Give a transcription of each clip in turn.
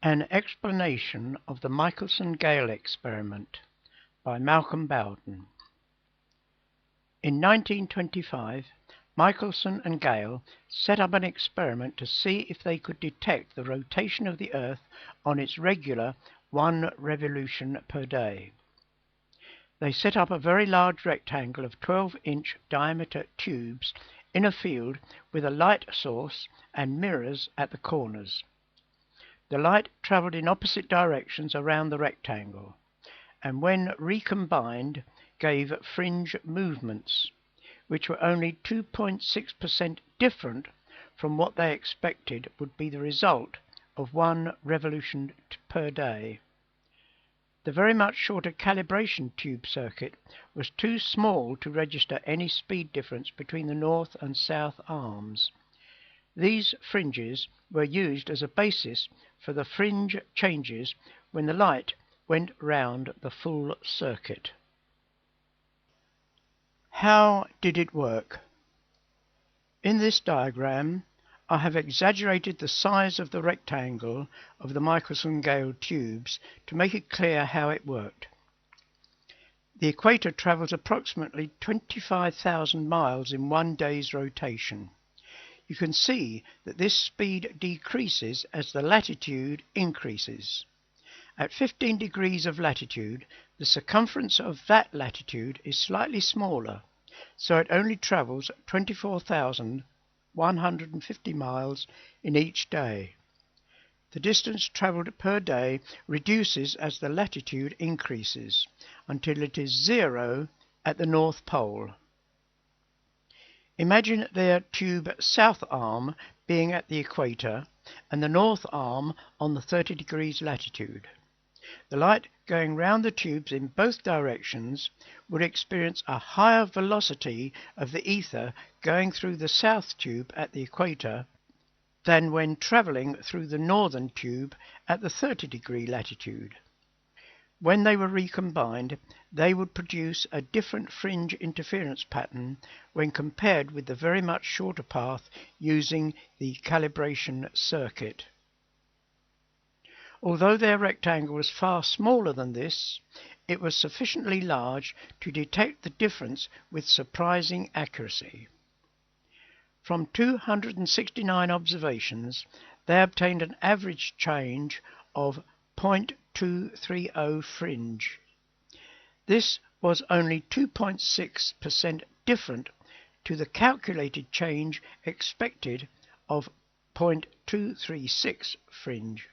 An Explanation of the Michelson Gale Experiment by Malcolm Bowden. In 1925, Michelson and Gale set up an experiment to see if they could detect the rotation of the Earth on its regular 1 revolution per day. They set up a very large rectangle of 12-inch diameter tubes in a field with a light source and mirrors at the corners. The light travelled in opposite directions around the rectangle, and when recombined gave fringe movements, which were only 2.6% different from what they expected would be the result of 1 revolution per day. The very much shorter calibration tube circuit was too small to register any speed difference between the north and south arms. These fringes were used as a basis for the fringe changes when the light went round the full circuit. How did it work? In this diagram, I have exaggerated the size of the rectangle of the Michelson Gale tubes to make it clear how it worked. The equator travels approximately 25,000 miles in 1 day's rotation. You can see that this speed decreases as the latitude increases. At 15 degrees of latitude, the circumference of that latitude is slightly smaller, so it only travels 24,150 miles in each day. The distance travelled per day reduces as the latitude increases, until it is 0 at the North Pole. Imagine their tube south arm being at the equator and the north arm on the 30 degrees latitude. The light going round the tubes in both directions would experience a higher velocity of the ether going through the south tube at the equator than when travelling through the northern tube at the 30-degree latitude. When they were recombined, they would produce a different fringe interference pattern when compared with the very much shorter path using the calibration circuit. Although their rectangle was far smaller than this, it was sufficiently large to detect the difference with surprising accuracy. From 269 observations, they obtained an average change of 0.230 fringe. This was only 2.6% different to the calculated change expected of 0.236 fringe.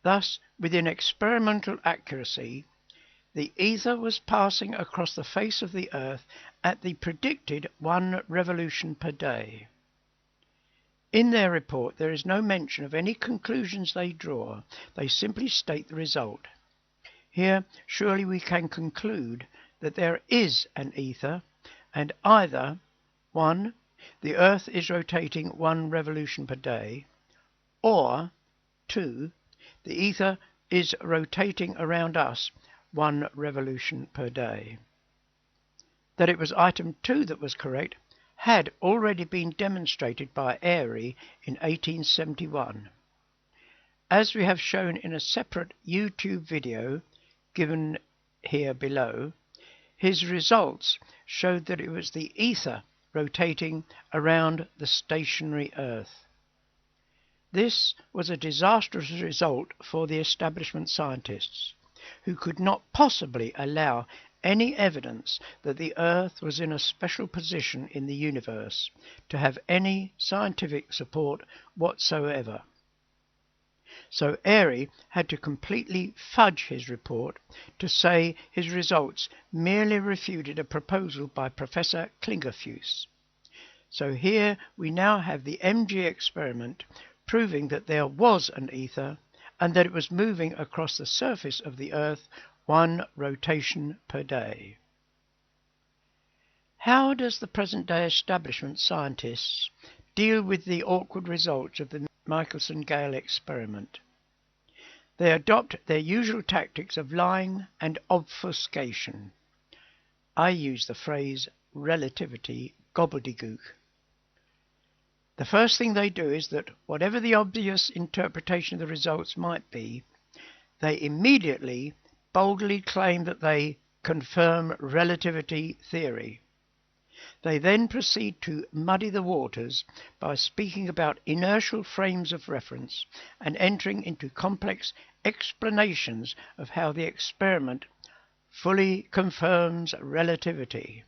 Thus, within experimental accuracy, the ether was passing across the face of the Earth at the predicted 1 revolution per day. In their report, there is no mention of any conclusions they draw. They simply state the result. Here, surely we can conclude that there is an ether, and either 1. The Earth is rotating 1 revolution per day, or 2. The ether is rotating around us 1 revolution per day. That it was item 2 that was correct had already been demonstrated by Airy in 1871. As we have shown in a separate YouTube video given here below, his results showed that it was the ether rotating around the stationary Earth. This was a disastrous result for the establishment scientists, who could not possibly allow any evidence that the Earth was in a special position in the universe to have any scientific support whatsoever. So Airy had to completely fudge his report to say his results merely refuted a proposal by Professor Klingerfues. So here we now have the MG experiment proving that there was an ether and that it was moving across the surface of the Earth 1 rotation per day. How does the present-day establishment scientists deal with the awkward results of the Michelson Gale experiment? They adopt their usual tactics of lying and obfuscation. I use the phrase relativity gobbledygook. The first thing they do is that, whatever the obvious interpretation of the results might be, they immediately boldly claim that they confirm relativity theory. They then proceed to muddy the waters by speaking about inertial frames of reference and entering into complex explanations of how the experiment fully confirms relativity.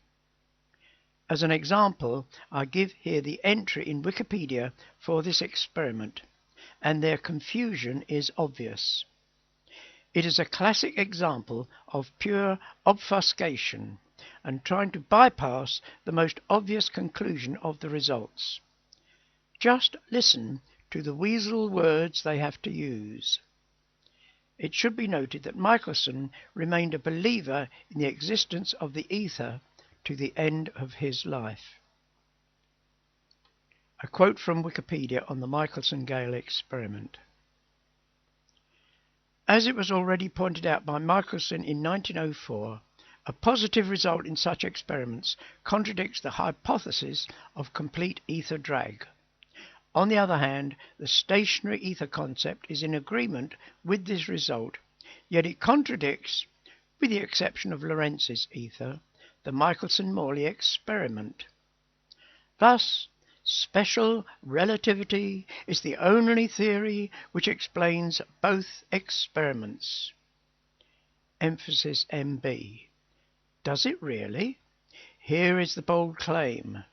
As an example, I give here the entry in Wikipedia for this experiment, and their confusion is obvious. It is a classic example of pure obfuscation and trying to bypass the most obvious conclusion of the results. Just listen to the weasel words they have to use. It should be noted that Michelson remained a believer in the existence of the ether to the end of his life. A quote from Wikipedia on the Michelson Gale Experiment. As it was already pointed out by Michelson in 1904, a positive result in such experiments contradicts the hypothesis of complete ether drag. On the other hand, the stationary ether concept is in agreement with this result, yet it contradicts, with the exception of Lorentz's ether, the Michelson-Morley experiment. Thus, special relativity is the only theory which explains both experiments. Emphasis MB. Does it really? Here is the bold claim.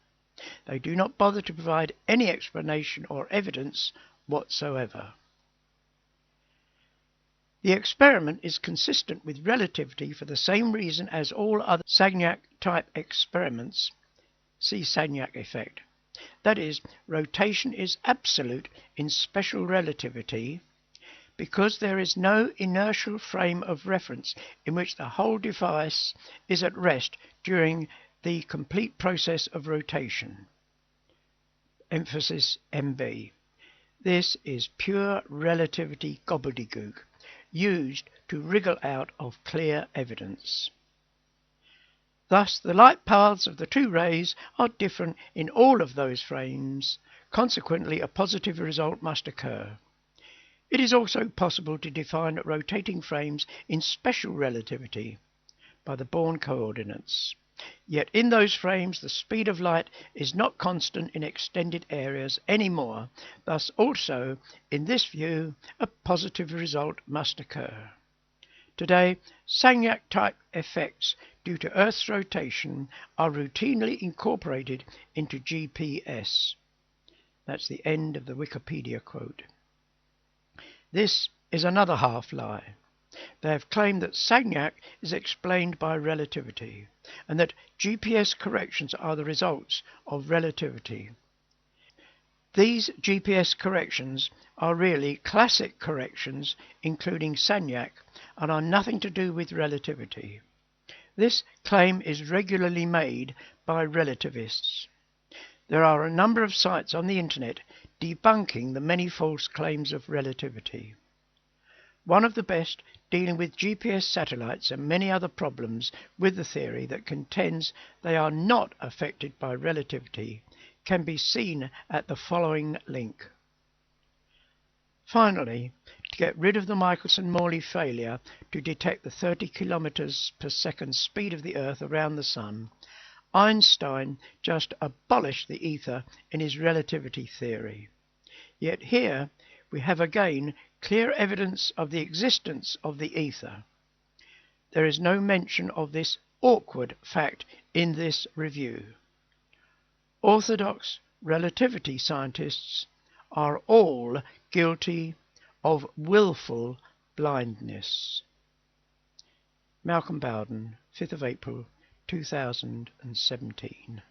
They do not bother to provide any explanation or evidence whatsoever. The experiment is consistent with relativity for the same reason as all other Sagnac-type experiments. See Sagnac effect. That is, rotation is absolute in special relativity because there is no inertial frame of reference in which the whole device is at rest during the complete process of rotation. Emphasis MB. This is pure relativity gobbledygook, used to wriggle out of clear evidence. Thus, the light paths of the two rays are different in all of those frames. Consequently, a positive result must occur. It is also possible to define rotating frames in special relativity by the Born coordinates. Yet in those frames the speed of light is not constant in extended areas anymore. Thus also, in this view, a positive result must occur. Today, Sagnac-type effects due to Earth's rotation are routinely incorporated into GPS. That's the end of the Wikipedia quote. This is another half-lie. They have claimed that Sagnac is explained by relativity, and that GPS corrections are the results of relativity. These GPS corrections are really classic corrections, including Sagnac, and are nothing to do with relativity. This claim is regularly made by relativists. There are a number of sites on the internet debunking the many false claims of relativity. One of the best, dealing with GPS satellites and many other problems with the theory that contends they are not affected by relativity, can be seen at the following link. Finally, to get rid of the Michelson-Morley failure to detect the 30 kilometers per second speed of the Earth around the Sun, Einstein just abolished the ether in his relativity theory. Yet here we have again clear evidence of the existence of the ether. There is no mention of this awkward fact in this review. Orthodox relativity scientists are all guilty of willful blindness. Malcolm Bowden, 5th of April 2017.